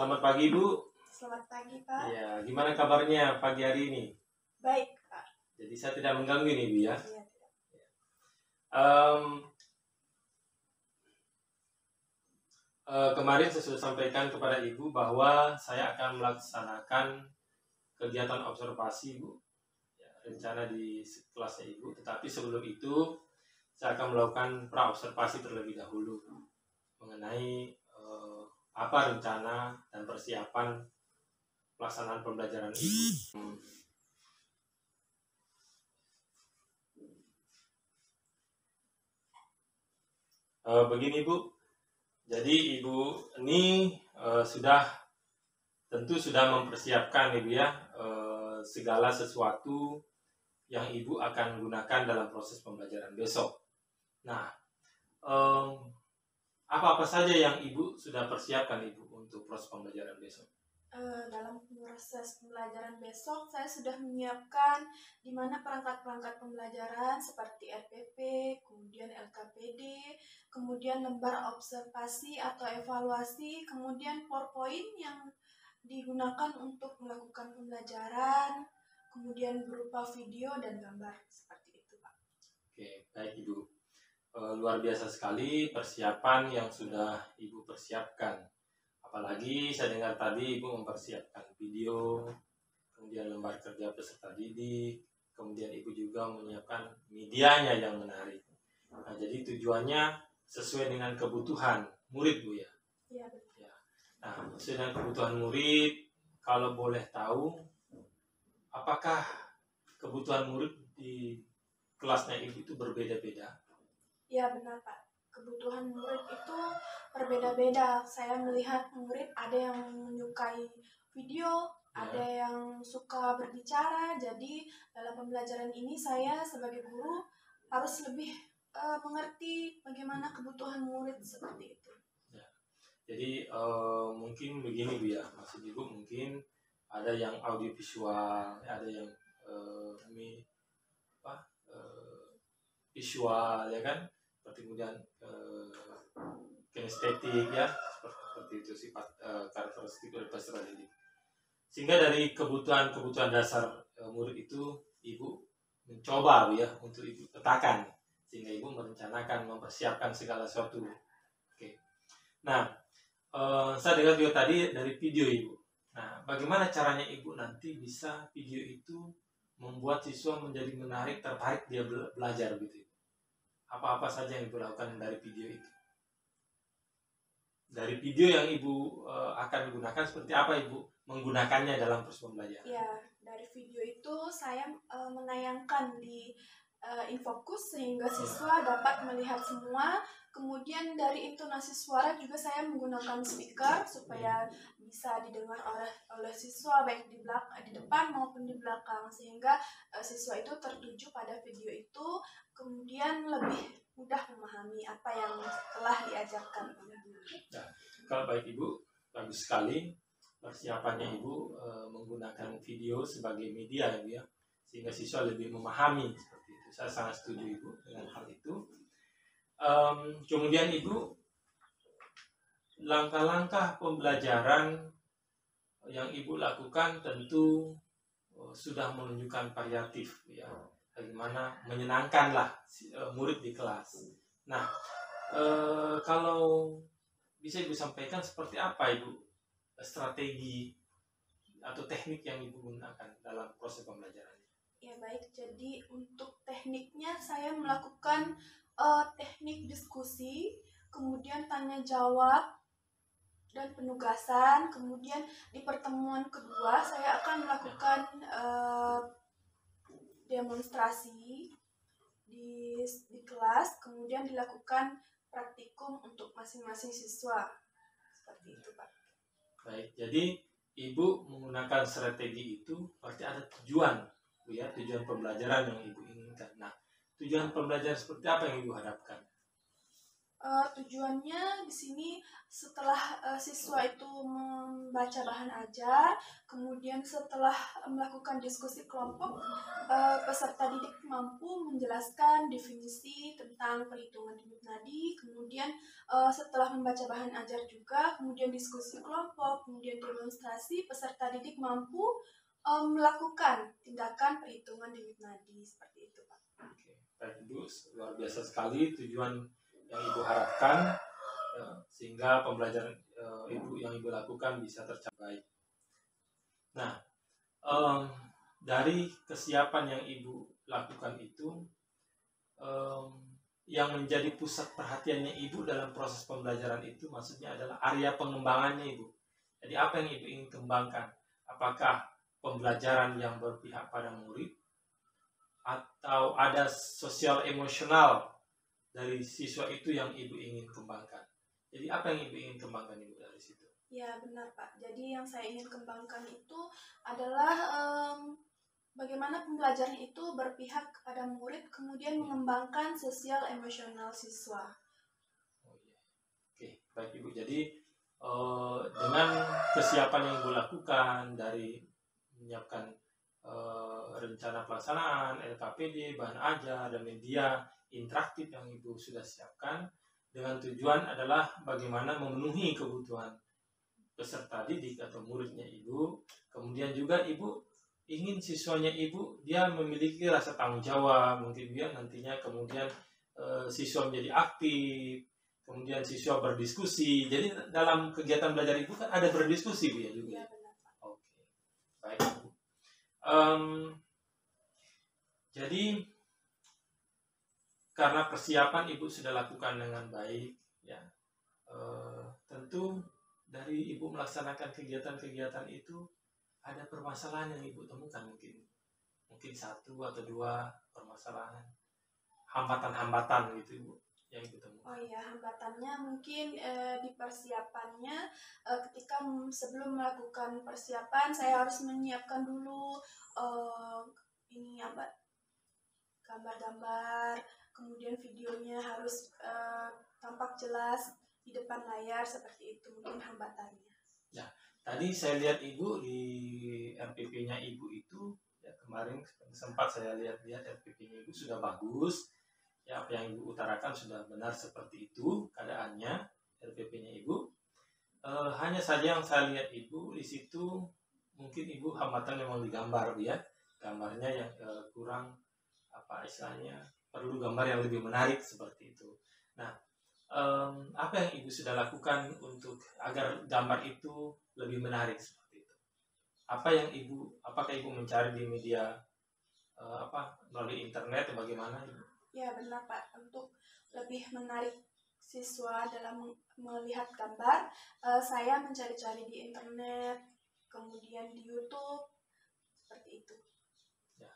Selamat pagi, Bu. Selamat pagi, Pak. Ya, gimana kabarnya pagi hari ini? Baik, Pak. Jadi saya tidak mengganggu nih, Bu ya. Iya, tidak. Kemarin saya sudah sampaikan kepada Ibu bahwa saya akan melaksanakan kegiatan observasi, Bu. Ya, rencana di kelasnya Ibu. Tetapi sebelum itu saya akan melakukan pra-observasi terlebih dahulu mengenai apa rencana dan persiapan pelaksanaan pembelajaran Ibu. Begini, Bu. Jadi Ibu ini tentu sudah mempersiapkan Ibu ya segala sesuatu yang Ibu akan gunakan dalam proses pembelajaran besok. Nah, apa-apa saja yang Ibu sudah persiapkan Ibu untuk proses pembelajaran besok? Dalam proses pembelajaran besok, saya sudah menyiapkan di mana perangkat-perangkat pembelajaran seperti RPP, kemudian LKPD, kemudian lembar observasi atau evaluasi, kemudian PowerPoint yang digunakan untuk melakukan pembelajaran, kemudian berupa video dan gambar, seperti itu, Pak. Oke, baik Ibu. Luar biasa sekali persiapan yang sudah Ibu persiapkan. Apalagi saya dengar tadi Ibu mempersiapkan video, kemudian lembar kerja peserta didik, kemudian Ibu juga menyiapkan medianya yang menarik. Nah, jadi tujuannya sesuai dengan kebutuhan murid, Bu ya. Iya, betul. Ya. Nah, sesuai dengan kebutuhan murid, kalau boleh tahu, apakah kebutuhan murid di kelasnya Ibu itu berbeda-beda? Ya, benar, Pak. Kebutuhan murid itu berbeda-beda. Saya melihat murid ada yang menyukai video, ada yang suka berbicara. Jadi dalam pembelajaran ini saya sebagai guru harus lebih mengerti bagaimana kebutuhan murid seperti itu. Ya. Jadi mungkin begini Bu ya, maksud Ibu mungkin ada yang audiovisual, ada yang visual ya kan, kemudian kinestetik ya, seperti itu sifat karakteristik dari peserta didik. Sehingga dari kebutuhan dasar murid itu Ibu mencoba Bu ya untuk Ibu petakan, sehingga Ibu merencanakan mempersiapkan segala sesuatu. Oke. Nah, saya dengar juga tadi dari video Ibu. Nah, bagaimana caranya Ibu nanti bisa video itu membuat siswa menjadi menarik, tertarik dia belajar gitu? Apa-apa saja yang Ibu lakukan dari video itu? Dari video yang Ibu akan gunakan, seperti apa Ibu menggunakannya dalam proses pembelajaran? Ya, dari video itu saya menayangkan di Infokus sehingga siswa dapat melihat semua. Kemudian dari intonasi suara juga saya menggunakan speaker supaya bisa didengar oleh siswa baik di depan maupun di belakang, sehingga siswa itu tertuju pada video itu, kemudian lebih mudah memahami apa yang telah diajarkan oleh guru. Nah, kalau baik Ibu, bagus sekali persiapannya Ibu menggunakan video sebagai media ya, sehingga siswa lebih memahami seperti itu. Saya sangat setuju Ibu dengan hal itu. Kemudian Ibu, langkah-langkah pembelajaran yang Ibu lakukan tentu sudah menunjukkan variatif ya, bagaimana menyenangkanlah murid di kelas. Nah, kalau bisa Ibu sampaikan seperti apa Ibu strategi atau teknik yang Ibu gunakan dalam proses pembelajaran? Ya baik, jadi untuk tekniknya saya melakukan teknik diskusi, kemudian tanya jawab dan penugasan. Kemudian di pertemuan kedua saya akan melakukan demonstrasi di kelas, kemudian dilakukan praktikum untuk masing-masing siswa. Seperti itu, Pak. Baik, jadi Ibu menggunakan strategi itu berarti ada tujuan, Bu ya, tujuan pembelajaran yang Ibu inginkan. Nah, tujuan pembelajaran seperti apa yang Ibu harapkan? Tujuannya di sini setelah siswa itu membaca bahan ajar, kemudian setelah melakukan diskusi kelompok, peserta didik mampu menjelaskan definisi tentang perhitungan denyut nadi, kemudian setelah membaca bahan ajar juga, kemudian diskusi kelompok, kemudian demonstrasi, peserta didik mampu melakukan tindakan perhitungan denyut nadi seperti itu, Pak. Oke, baik Ibu, luar biasa sekali tujuan yang Ibu harapkan, sehingga pembelajaran Ibu yang Ibu lakukan bisa tercapai. Nah, dari kesiapan yang Ibu lakukan itu, yang menjadi pusat perhatiannya Ibu dalam proses pembelajaran itu maksudnya adalah area pengembangannya Ibu. Jadi apa yang Ibu ingin kembangkan? Apakah pembelajaran yang berpihak pada murid, atau ada sosial emosional dari siswa itu yang Ibu ingin kembangkan? Jadi apa yang Ibu ingin kembangkan Ibu dari situ? Ya benar Pak. Jadi yang saya ingin kembangkan itu adalah bagaimana pembelajaran itu berpihak kepada murid, kemudian mengembangkan sosial emosional siswa. Oh, iya. Oke, baik Ibu. Jadi dengan kesiapan yang Ibu lakukan dari menyiapkan rencana pelaksanaan, LKPD, bahan ajar, dan media interaktif yang Ibu sudah siapkan, dengan tujuan adalah bagaimana memenuhi kebutuhan peserta didik atau muridnya Ibu. Kemudian juga Ibu ingin siswanya Ibu dia memiliki rasa tanggung jawab, mungkin dia nantinya kemudian siswa menjadi aktif, kemudian siswa berdiskusi. Jadi dalam kegiatan belajar Ibu kan ada berdiskusi Bu ya juga. Ya benar Pak. Oke, baik Bu. Jadi karena persiapan Ibu sudah lakukan dengan baik, ya, tentu dari Ibu melaksanakan kegiatan-kegiatan itu ada permasalahan yang Ibu temukan, mungkin satu atau dua permasalahan, hambatan-hambatan gitu Ibu yang Ibu temukan. Oh iya, hambatannya mungkin di persiapannya, ketika sebelum melakukan persiapan saya harus menyiapkan dulu ini apa, gambar-gambar, kemudian videonya harus tampak jelas di depan layar, seperti itu mungkin hambatannya. Ya, tadi saya lihat Ibu di RPP-nya Ibu itu, ya kemarin sempat saya lihat RPP-nya Ibu sudah bagus. Ya, apa yang Ibu utarakan sudah benar seperti itu keadaannya RPP-nya Ibu. Hanya saja yang saya lihat Ibu di situ, mungkin Ibu hambatan memang digambar ya, gambarnya yang kurang apa istilahnya, perlu gambar yang lebih menarik seperti itu. Nah, apa yang Ibu sudah lakukan untuk agar gambar itu lebih menarik seperti itu? Apakah Ibu mencari di media melalui internet atau bagaimana Ibu? Ya benar Pak, untuk lebih menarik siswa dalam melihat gambar, saya mencari-cari di internet, kemudian di YouTube, seperti itu. Ya.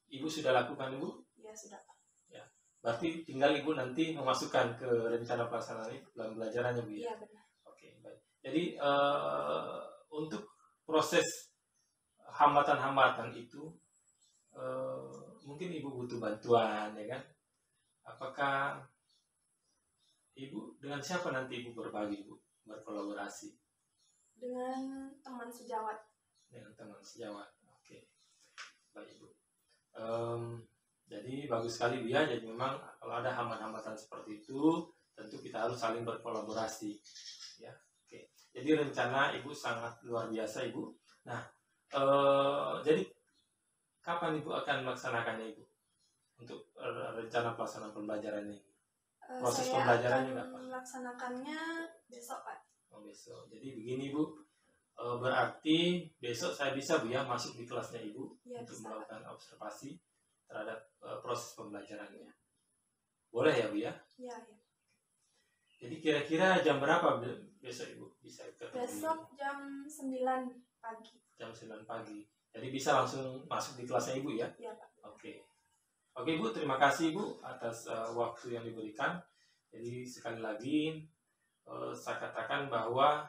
Ibu sudah lakukan Ibu? Ya sudah Pak. Ya. Berarti tinggal Ibu nanti memasukkan ke rencana pelaksanaan pembelajarannya Bu ya? Iya benar. Oke, baik. Jadi untuk proses hambatan-hambatan itu mungkin Ibu butuh bantuan ya kan? Apakah Ibu dengan siapa nanti Ibu berbagi Ibu, berkolaborasi? Dengan teman sejawat. Dengan teman sejawat. Oke, baik Ibu. Jadi bagus sekali Bu ya. Jadi memang kalau ada hambatan-hambatan seperti itu, tentu kita harus saling berkolaborasi. Ya, oke. Jadi rencana Ibu sangat luar biasa Ibu. Nah, jadi kapan Ibu akan melaksanakannya Ibu untuk rencana pelaksanaan pembelajaran ini? Proses Saya pembelajarannya akan kapan? melaksanakannya besok Pak. Oh, besok. Jadi begini Bu, berarti besok saya bisa Bu ya masuk di kelasnya Ibu Ya, untuk bisa, melakukan observasi terhadap proses pembelajarannya. Boleh ya Bu ya? Ya. Jadi kira-kira jam berapa besok Ibu bisa ketemu? Besok jam 9 pagi. Jam 9 pagi. Jadi bisa langsung masuk di kelasnya Ibu ya? Ya Pak. Oke. Oke Bu, terima kasih Bu atas waktu yang diberikan. Jadi sekali lagi saya katakan bahwa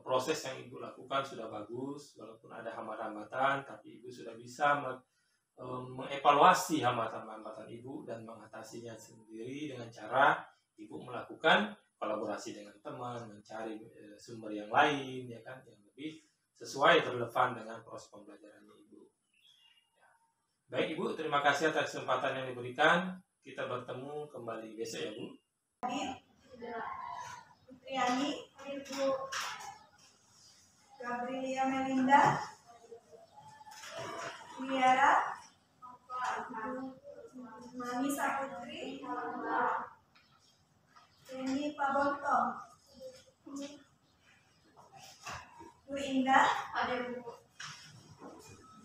proses yang Ibu lakukan sudah bagus, walaupun ada hambatan-hambatan, tapi Ibu sudah bisa mengevaluasi hambatan-hambatan Ibu dan mengatasinya sendiri dengan cara Ibu melakukan kolaborasi dengan teman, mencari sumber yang lain, ya kan, yang lebih sesuai relevan dengan proses pembelajarannya Ibu. Baik Ibu, terima kasih atas kesempatan yang diberikan. Kita bertemu kembali besok ya Bu. Fitriani, Ibu Gabriela Melinda, Wiara, Manisa Putri, Denny Pabonto, Bu Indah, ada Bu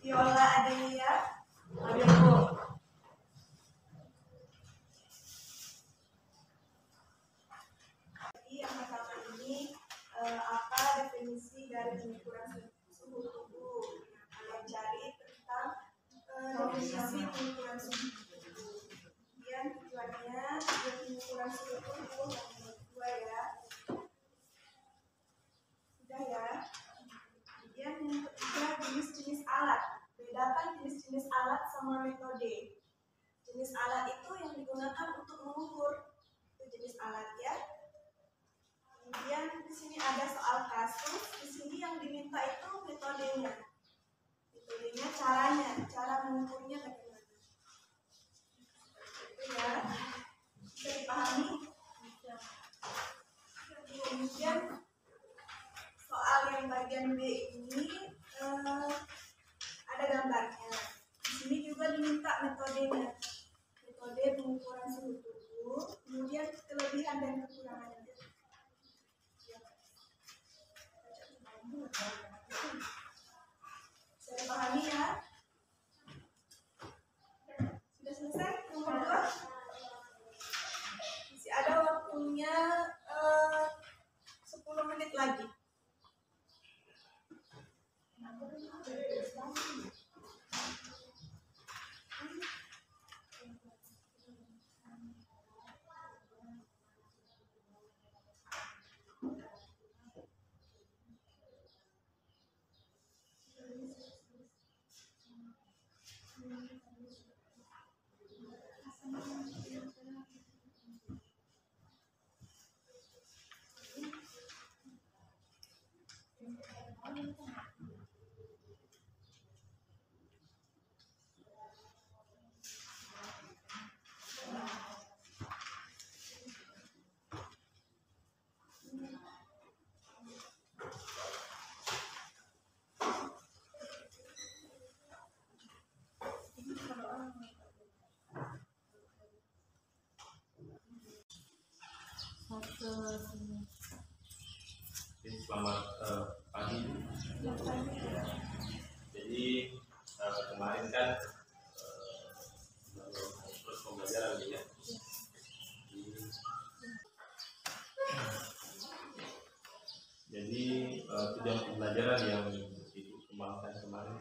Viola Adelia, ada Bu. Jadi yang pertama ini apa definisi dari pengukuran suhu tubuh? Kalian cari tentang definisi pengukuran suhu tubuh. Kemudian tujuannya pengukuran suhu tubuh yang kedua ya. Sudah ya. Kemudian yang ketiga jenis-jenis alat. Bedakan jenis-jenis alat sama metode. Jenis alat itu yang digunakan untuk mengukur. Itu jenis alat ya. Kemudian di sini ada soal kasus. Di sini yang diminta itu metodenya. Metodenya caranya, cara mengukurnya bagaimana. Itu ya. Bisa dipahami? Kemudian soal yang bagian B ini ada gambarnya. Di sini juga diminta metodenya. Metode pengukuran suhu tubuh, kemudian kelebihan dan kekurangannya. Saya pahami ya. Sudah selesai nomor 2. Masih ada waktunya 10 menit lagi. Selamat pagi. Jadi kemarin kan terus pembelajaran ya. Jadi tujuan pembelajaran yang Ibu kembangkan kemarin.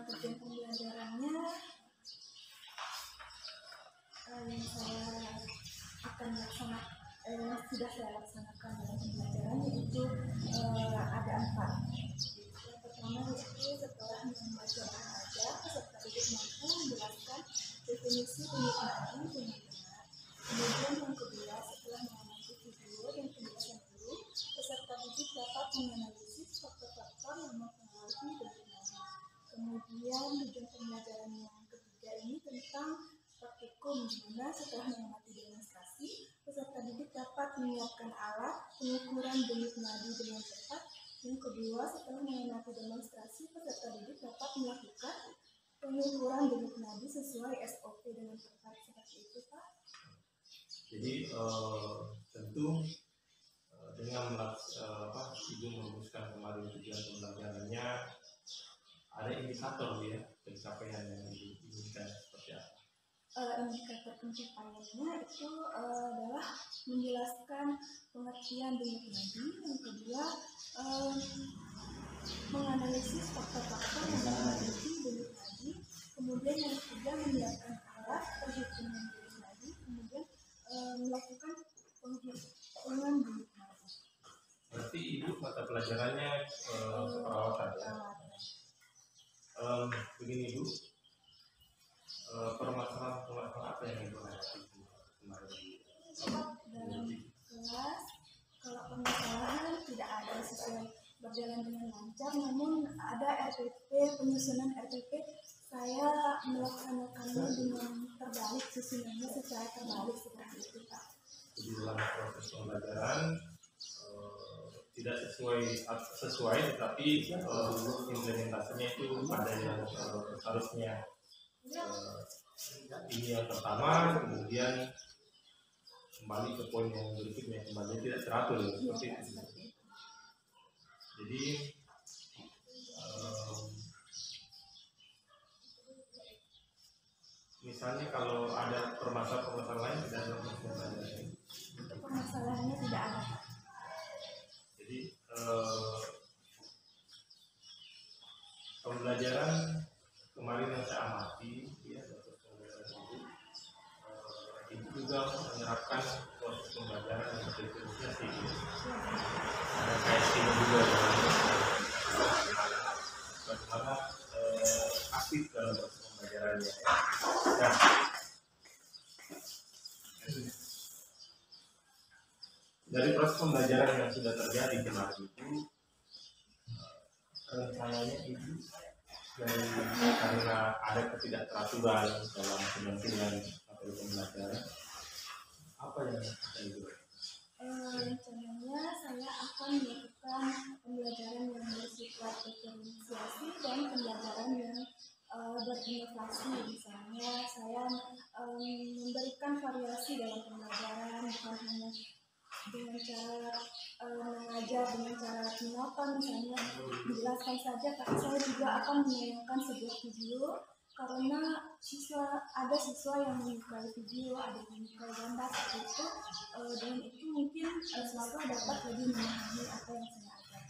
Tujuan pembelajarannya yang saya akan laksanakan sudah saya laksanakan dalam pembelajaran yaitu ada 4. Yang pertama yaitu setelah membaca remaja, peserta didik mampu menjelaskan definisi unit nadi dengan benar. Kemudian yang kedua, setelah mengamati video dan penjelasan guru, peserta didik dapat menganalisis faktor-faktor yang mempengaruhi unit nadi. Kemudian tujuan pembelajaran yang ketiga ini tentang praktikum, di mana setelah mengamati demonstrasi, peserta didik dapat menyiapkan alat pengukuran denyut nadi dengan tepat. Yang kedua, setelah mengamati demonstrasi, peserta didik dapat melakukan pengukuran denyut nadi sesuai SOP dengan tepat. Seperti itu, Pak. Jadi tentu dengan Ibu merumuskan kemarin tujuan pembelajarannya, ada indikator ya pencapaian yang diinginkan seperti apa? Indikator pencapaiannya itu adalah menjelaskan pengertian denyut nadi. Yang kedua, menganalisis faktor-faktor yang mempengaruhi denyut nadi. Kemudian yang ketiga, menyiapkan alat perhitungan denyut nadi. Kemudian melakukan penghitungan denyut nadi. Berarti Ibu mata pelajarannya keperawatan ya? Begini Ibu, permasalahan apa yang Ibu hadapi kemarin Dalam kelas, kalau permasalahan tidak ada sesuai berjalan dengan lancar, namun ada RPP, penyusunan RPP saya melaksanakannya dengan terbalik, susunannya secara terbalik seperti itu Pak. Jadi dalam proses pembelajaran tidak sesuai tetapi implementasinya itu pada yang harusnya ini yang pertama, kemudian kembali ke poin yang berikutnya, kembali tidak teratur ya, seperti itu. Jadi misalnya kalau ada permasalahan lain tidak ada pembelajaran. Permasalahannya tidak ada. Jadi pembelajaran kemarin yang saya amati ya, proses pembelajaran itu juga menerapkan proses pembelajaran yang seterusnya sih. Ada KSP juga dalam bagaimana aktif dalam proses pembelajarannya. Nah, dari proses pembelajaran yang sudah terjadi kemarin itu rencananya itu karena ada ketidakteraturan dalam penyampaian materi pembelajaran, apa yang akan dilakukan? Rencananya saya akan melakukan pembelajaran yang bersifat diferensiasi dan pembelajaran yang berinovasi. Misalnya saya memberikan variasi dalam pembelajaran, bukan hanya dengan cara mengajar dengan cara menonton misalnya dijelaskan saja, tapi saya juga akan menayangkan sebuah video karena ada siswa yang menyukai video, ada yang menyukai gambar seperti itu. Dengan itu mungkin siswa dapat lebih memahami apa yang saya ajarkan.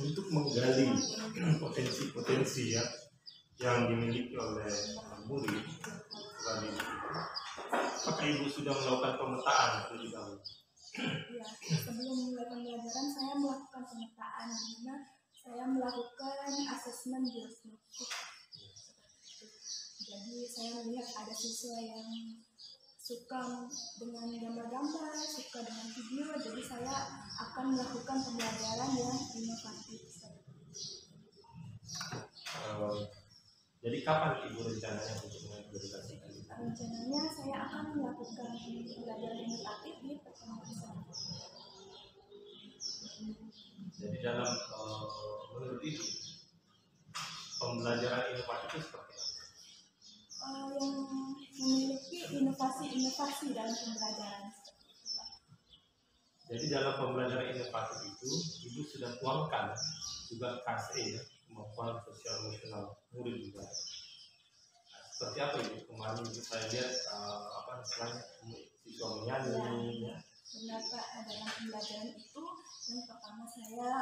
Untuk menggali potensi-potensi ya yang dimiliki oleh murid tadi, apakah Ibu sudah melakukan pemetaan terlebih dahulu? Ya, sebelum mulai pembelajaran saya melakukan pemetaan, di mana saya melakukan asesmen biosmoktik. Jadi saya melihat ada siswa yang suka dengan gambar-gambar, suka dengan video, jadi saya akan melakukan pembelajaran yang inovatif. Jadi kapan Ibu rencananya untuk mengimplementasikan itu? Rencananya saya akan melakukan pembelajaran inovatif di pertemuan selanjutnya. Jadi dalam menurut Ibu pembelajaran inovatif itu seperti apa? Yang memiliki inovasi-inovasi dalam pembelajaran. Jadi dalam pembelajaran inovatif itu Ibu sudah tuangkan juga KSE ya, kemampuan sosial emosional murid juga. Seperti apa Ibu? Kemarin saya lihat istilahnya siswa menyanyi ya. Benar Pak, dalam pembelajaran itu yang pertama saya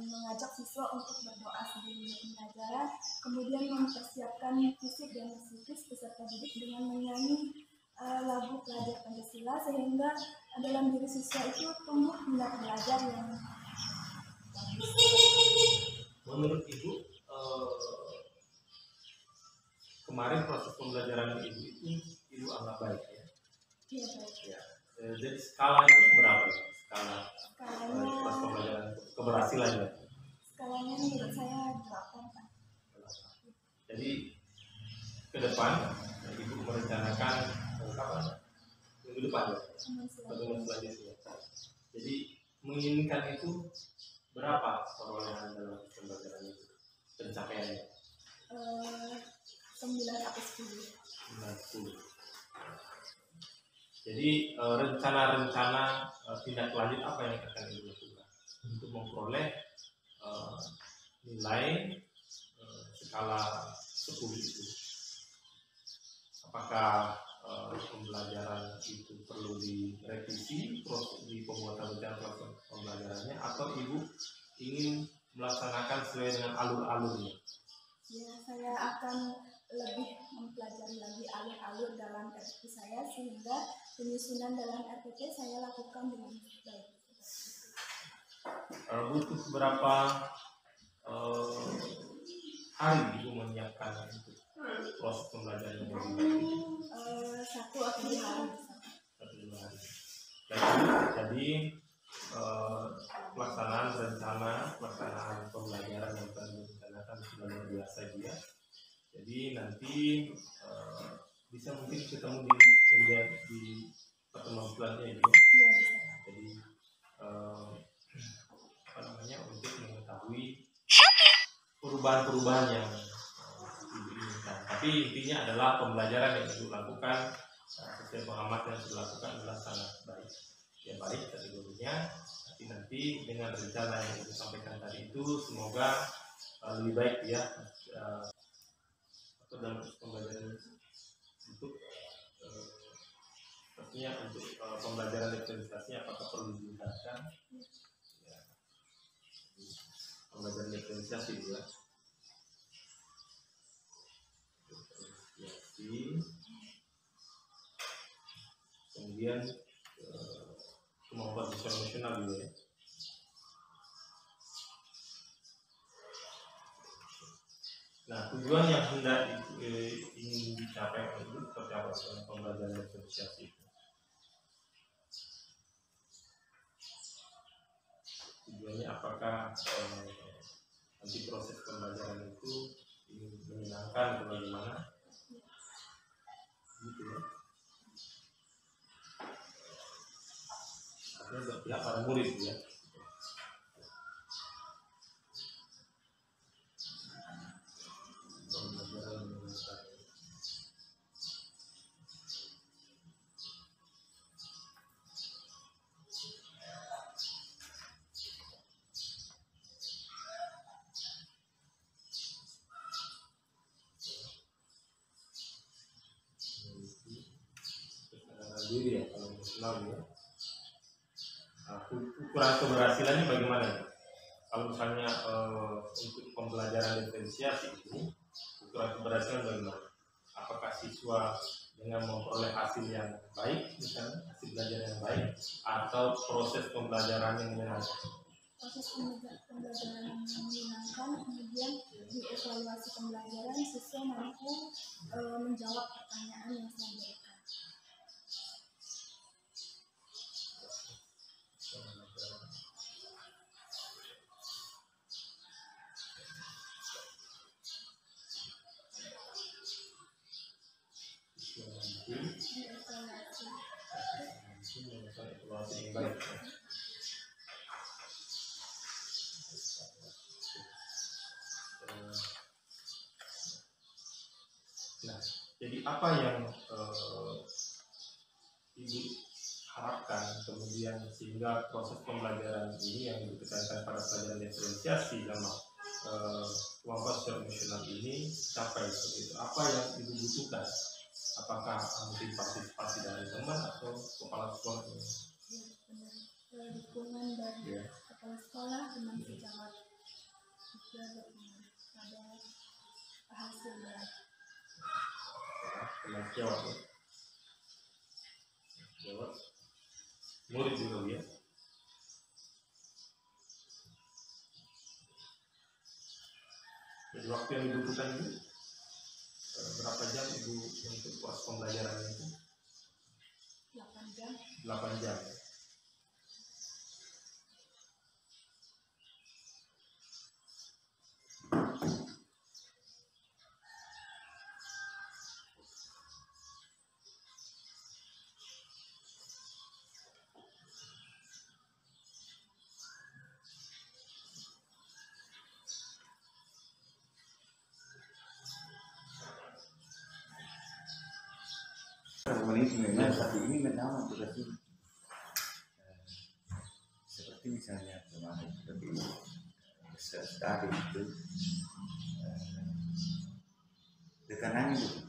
mengajak siswa untuk berdoa sebelum pembelajaran, kemudian mempersiapkan fisik dan psikis peserta didik dengan menyanyi lagu pelajar Pancasila sehingga dalam diri siswa itu tumbuh minat belajar yang bagus. Menurut Ibu kemarin proses pembelajaran Ibu itu Ibu anggap baik ya? Iya baik. Ya. Jadi skala itu berapa? Skala Skalanya, proses pembelajaran keberhasilannya? skalanya menurut saya 8 Pak. Jadi ke depan Ibu merencanakan kapan? Minggu depan ya? Pertemuan selanjutnya. Jadi menginginkan itu berapa perolehan dalam pembelajaran itu? Pencapaiannya? 9 atau 10. 10. Jadi rencana-rencana tindak lanjut apa yang akan Ibu lakukan untuk memperoleh nilai skala 10 itu? Apakah pembelajaran itu perlu direvisi di pembuatan rencana proses pembelajarannya, atau Ibu ingin melaksanakan sesuai dengan alur-alurnya? Ya, saya akan lebih mempelajari lagi alur-alur dalam RPP saya sehingga penyusunan dalam RPP saya lakukan dengan baik. Butuh berapa hari Ibu menyiapkan untuk proses pembelajaran yang baik? 1 atau 2 hari. 1-2 hari. Jadi rencana pelaksanaan pembelajaran yang telah direncanakan sudah luar biasa dia. Jadi nanti bisa mungkin ketemu di pertemuan selanjutnya ya. Jadi apa namanya, untuk mengetahui perubahan-perubahan yang diinginkan. Tapi intinya adalah pembelajaran yang dilakukan sesuai pengamatan yang dilakukan adalah sangat baik. Ya baik kategorinya. Tapi nanti dengan rencana yang disampaikan tadi itu semoga lebih baik ya. Atau dalam pembelajaran untuk artinya untuk pembelajaran diferensiasi apakah perlu ditingkatkan? Ya. Pembelajaran diferensiasi ya. Kemudian kemampuan sosial emosional juga ya. Nah, tujuan yang hendak ingin dicapai itu seperti apa dalam pembelajaran diferensiasi itu? Tujuannya apakah nanti proses pembelajaran itu ingin menyenangkan atau bagaimana? Gitu ya. Artinya untuk pihak para murid ya. Diri ya, kalau emosional ya. Nah, ukuran keberhasilannya bagaimana? Kalau misalnya untuk pembelajaran diferensiasi ini, ukuran keberhasilan bagaimana? Apakah siswa dengan memperoleh hasil yang baik, misalnya hasil belajar yang baik, atau proses pembelajaran yang menyenangkan? Proses pembelajaran yang menyenangkan, kemudian dievaluasi pembelajaran siswa mampu menjawab pertanyaan yang saya berikan. Nah, jadi apa yang Ibu harapkan kemudian sehingga proses pembelajaran ini yang ditekankan pada pelajaran diferensiasi dalam kemampuan sosial emosional ini capai seperti itu? Apa yang Ibu butuhkan? Apakah mungkin partisipasi dari teman atau kepala sekolah ini? Ya, dukungan dari kepala sekolah, teman sejawat juga berpengaruh pada hasilnya. Teman sejawat ya. Sejawat. Murid juga ya. Jadi waktu yang dibutuhkan itu berapa jam Ibu untuk proses pembelajaran itu? 8 jam. 8 jam. Tapi ini memang berarti seperti misalnya kemarin lebih tadi itu tekanannya itu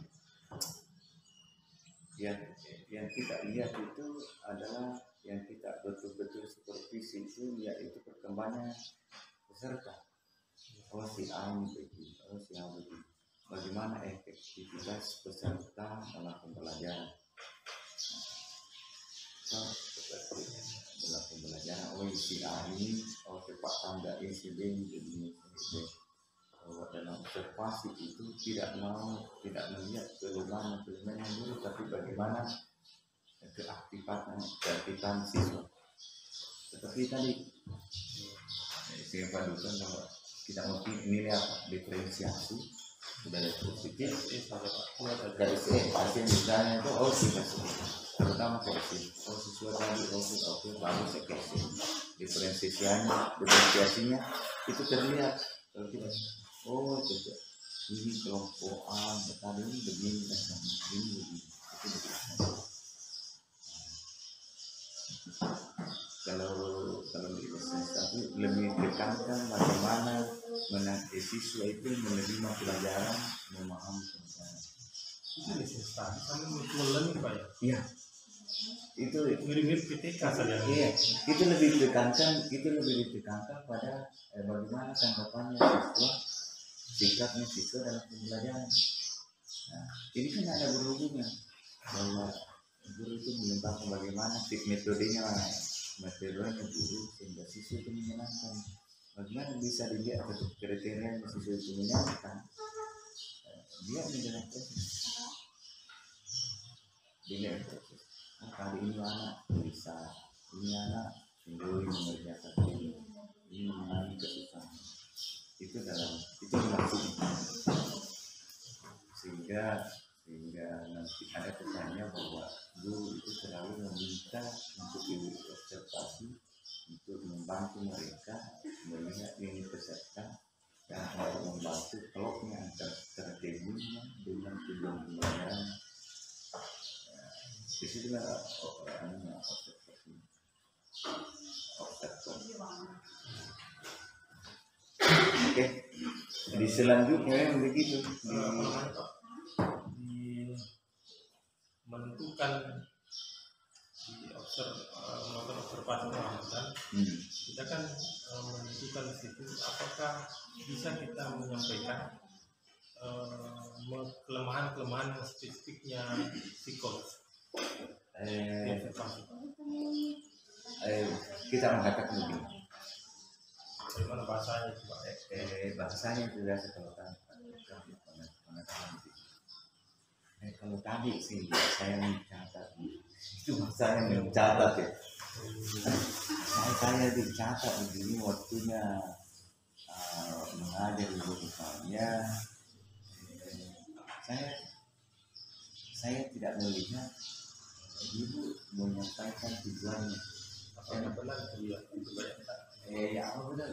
yang kita lihat itu adalah yang kita betul-betul supervisi itu yaitu perkembangan peserta. Oh si A ini begini, oh si A begini. Bagaimana efektivitas peserta dalam pembelajaran? Dalam pembelajaran, oh si A ini, oh cepat tanda ini, si B ini, bahwa dalam observasi itu tidak melihat keluhan yang dulu, tapi bagaimana keaktifan siswa. Seperti tadi mesti padukan kalau kita mau nilai apa diferensiasi budaya positif dari pasien misalnya itu terutama kasih siswa tadi oke bagus ya kasih diferensiasinya itu terlihat kalau kita itu ini kelompok A tadi ini begini itu begini. Kalau di tapi lebih tekankan bagaimana siswa itu menerima pelajaran, memahami pelajaran. Itu di sini kami mutual learning Pak ya? Iya. Itu mirip-mirip PTK saja. Iya, itu lebih ditekankan pada bagaimana tanggapannya siswa, sikapnya siswa dalam pembelajaran. Nah, ini kan ada berhubungan bahwa guru itu mengembangkan bagaimana metodenya guru sehingga siswa itu menyenangkan. Bagaimana bisa dilihat kriteria siswa itu menyenangkan? Dia menjalani proses. Dilihat proses. Kali ini anak bisa, ini anak sendiri mengerjakan ini mengalami kesusahan. Itu maksudnya. Sehingga nanti ada kesannya bahwa guru itu selalu meminta untuk diobservasi untuk membantu mereka melihat ini peserta dan membantu kelopnya antara teguhnya dengan tujuan pembelajaran. Di situ observasi. Oke, di selanjutnya yang begitu menentukan melakukan observasi pengamatan, kita kan menentukan di situ apakah bisa kita menyampaikan kelemahan spesifiknya psikolog. Kita mengatakan begini. Bagaimana bahasanya itu Pak? Bahasanya itu biasa kalau kalau tadi sih saya mencatat itu bahasanya mencatat ya. Saya dicatat begini waktunya mengajar ibu misalnya. Saya tidak melihat ibu menyampaikan tujuannya. Benar itu banyak. Ya benar.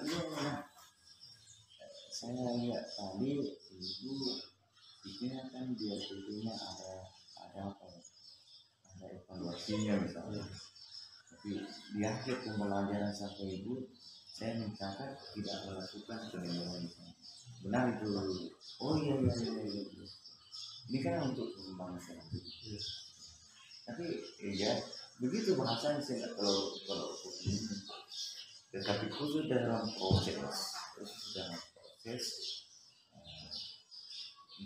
Saya lihat tadi ibu pikirnya kan dia tentunya ada evaluasinya misalnya. Tapi di akhir pembelajaran sampai ibu saya mencatat tidak melakukan penilaian misalnya. Benar itu. Oh iya. Ini kan untuk pengembangan selanjutnya. Tapi ya begitu bahasanya saya kalau ini. Tetapi khusus dalam proses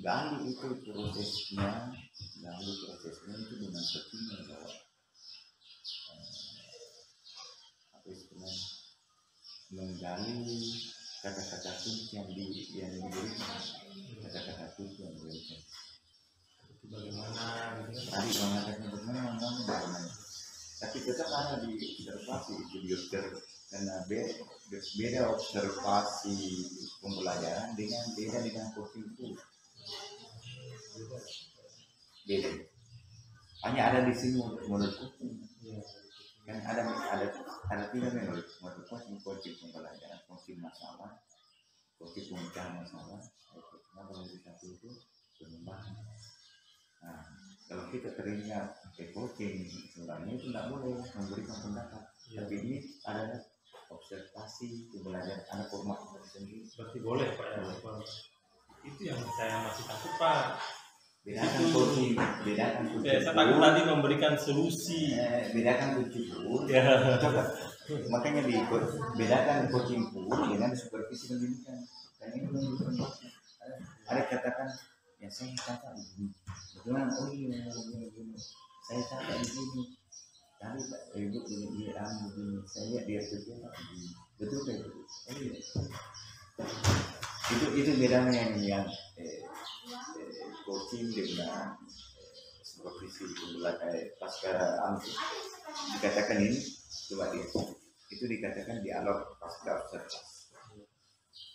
gali itu prosesnya itu dengan pentingnya bahwa menggali kata-kata kunci yang diberikan, kata-kata kunci yang diberikan. Bagaimana? Tadi mengatakan bagaimana. Tapi tetap ada di observasi karena beda observasi pembelajaran dengan positif. Beda. Hanya ada di sini menurutku kan ada tiga menurut positif pembelajaran, positif masalah, positif pemecahan masalah. Nah, kalau di satu itu pengembangan. Nah, kalau kita teringat coaching sebenarnya itu tidak boleh memberikan pendapat. Tapi ini adalah observasi pembelajaran, ada format sendiri. Berarti boleh Pak ya. Itu yang saya masih takut Pak. Bedakan coaching. Saya takut tadi memberikan solusi. Bedakan coaching pun. Coba. Makanya bedakan coaching pun dengan supervisi pendidikan. Karena ini menunjukkan ada katakan ya saya kata begini. Bagaimana? Oh iya begini. Saya kata di sini. Tadi ibu begini, saya lihat dia kerja begini. Betul kan? Oh iya. Itu bedanya yang coaching dengan supervisi pembelajaran pasca dikatakan ini coba dia itu dikatakan dialog pasca observasi.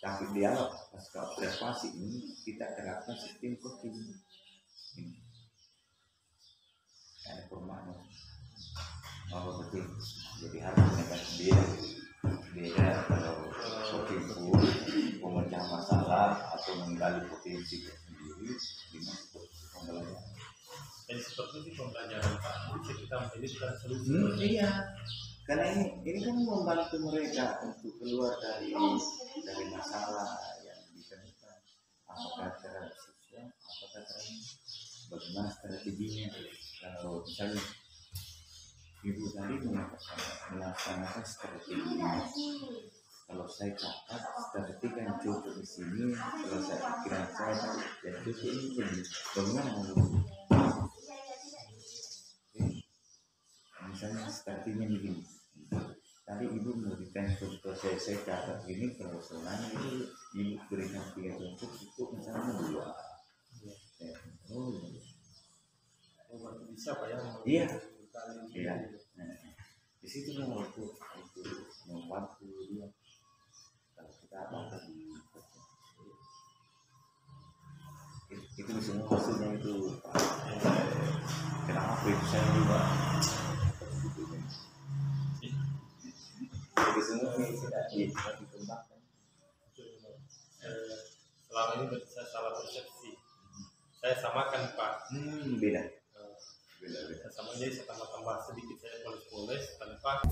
Tapi dialog pasca observasi ini kita terapkan sistem coaching. Ada perumahan. Oh betul. Jadi harus beda kalau coaching itu memecah masalah atau menggali potensi sendiri dengan pembelajaran. Jadi seperti itu pembelajaran Pak. Jadi kita menjadikan solusi. Iya. Karena ini kan membantu mereka untuk keluar dari masalah yang ditemukan. Apakah terhadap siswa, apakah terhadap bagaimana strateginya. Kalau misalnya ibu tadi melaksanakan strategi ini, kalau saya catat strategi yang cocok di sini, kalau saya pikiran saya ya cocok ini begini. Bagaimana misalnya strateginya begini. Tadi ibu memberikan contoh saya catat ini, kalau sebenarnya itu ibu berikan 3 contoh cukup misalnya 2. Oh, bisa Pak ya? Iya. Iya. Nah, di situ kan untuk membantu dia. Kalau kita apa itu semua maksudnya itu kenapa itu saya juga itu semua ini tidak dikembangkan. Selama ini saya salah persepsi. Saya samakan Pak. Beda. Sama jadi saya tambah sedikit, saya poles tanpa